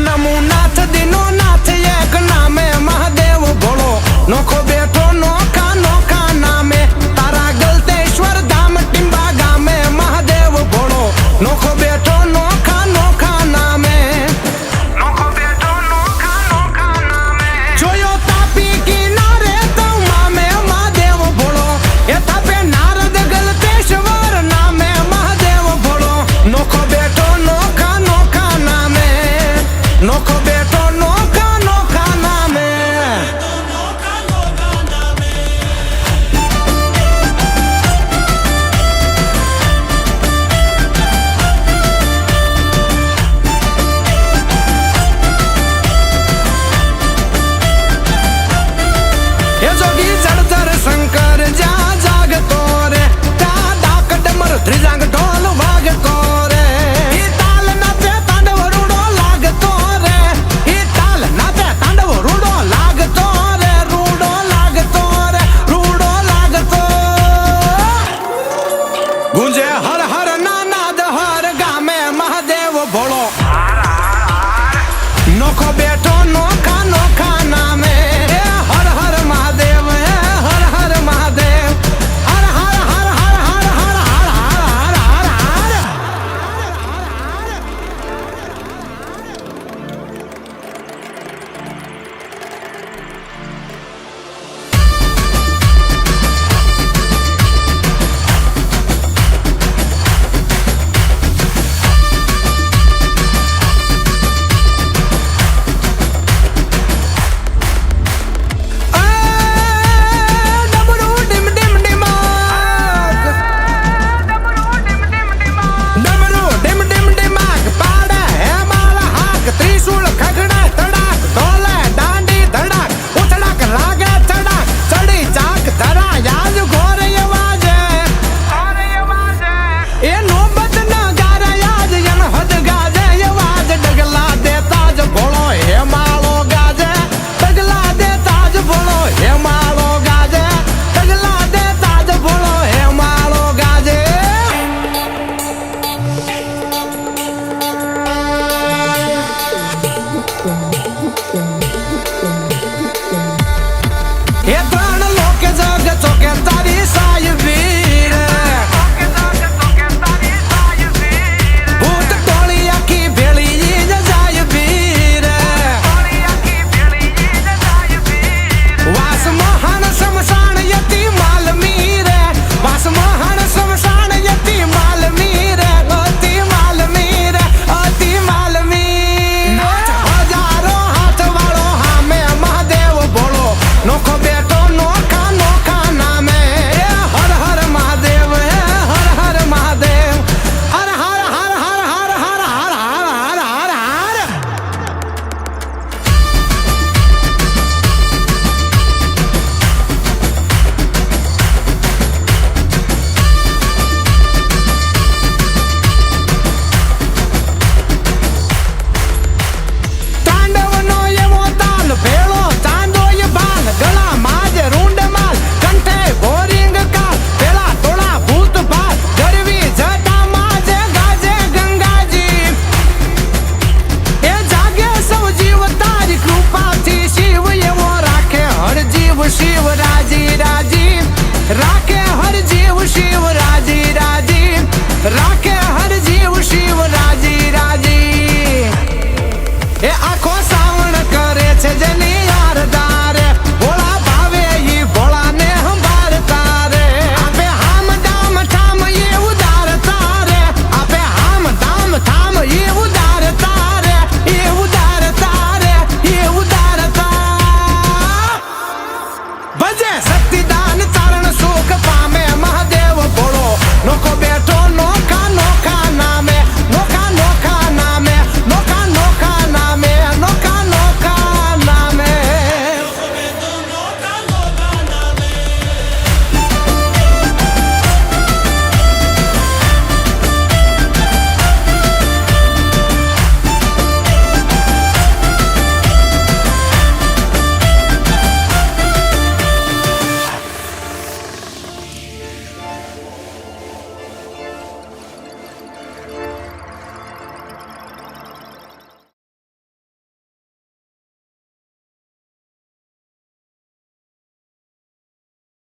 नमो नाथ दिनो नाथ एक नामे महादेव भोलो नोखो बैठो नोखा नोखा नामे तारा गलतेश्वर धाम टिंबा गामे महादेव भोलो नोखो बैठो नोखा नोखा नामे नोखो बैठो नोखा नोखा नामे जोयो तापी किनारे तो मामे महादेव भोलो ये तापे नारद गलतेश्वर नामे महादेव भोलो नोखो बैठो नोखा नोखा नामे नोखो बैठो नोखा नोखा नामे ये जोगी जड़तर शंकर जा जागतो रे ता डाकट मर त्रिजंग ढोल वागतो रे ई ताल नाचे तांडव रूडो लागतो रे ई ताल नाचे तांडव रूडो लागतो रे रूडो लागतो रे रूडो लागतो गुंजे हर हर नानाद हर गामे महादेव भोलो नोखो बैठो नोखा नोखा नामे हर हर महादेव हर हर महादेव हर हर हर हर हर हर हर हर हर डमरू डिम डिम डिमाग डमरू डिम डिम डिमाग पाड़े है माला हाक त्रिशूल खगड़े तड़ाक ढोले डांडी धड़ाक उछड़ाक लागे चढ़ाक चढ़ी चाक धरा याद घोर ये वाजे ये नौबत न गारा याद यन हद गाजे ये वाज डगला दे ताज भोलो हे मालो गाजे डगला दे ताज भोलो हे मालो गाजे डगला दे ताज भोलो हे मालो गाजे ये प्राण लोके जग चोके तारी साय वीर भूत टोली आखी भेली जाय वीर वास मोहन शमशान यति माल मीरे वास मोहन शमशान यति माल मीरे अति माल मीरे अति माल मीर हजारों हाथ वालो हामे महादेव भोलो नोखो बैठो नोखा नोखा नामे हर हर महादेव हर हर महादेव हर हर हर हर हर हर हर हर हर हर તાંડવનો એવો તાલ ભેળો ચાંદો એ બાલ ગળા માજ રૂંડ માલ કંઠે ભોરિંગ કાલ પેલા તોળા ભૂત ભાલ ગરવી જટા માજે ગાજે ગંગાજી એ જાગે સૌ જીવ તારી કૃપાથી શિવ એવો રાખે હર જીવ શિવરાજી